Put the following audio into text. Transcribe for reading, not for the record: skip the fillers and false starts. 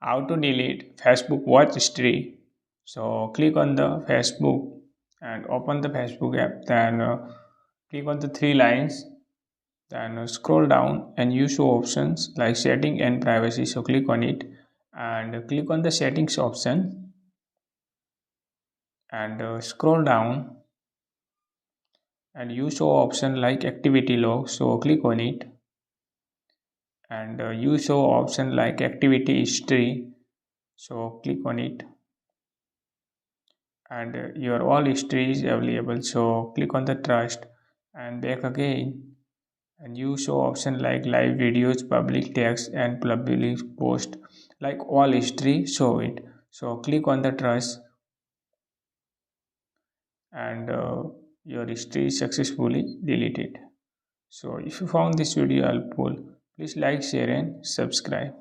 how to delete Facebook watch history. So click on the Facebook and open the Facebook app. Then click on the three lines. Then scroll down and you show options like setting and privacy. So click on it and click on the settings option and scroll down and you show option like activity log. So click on it and you show option like activity history. So click on it and your all history is available. So click on the trust and back again and you show option like live videos, public text and public post, like all history show it. So click on the trust and your history is successfully deleted. So if you found this video helpful, please like, share and subscribe.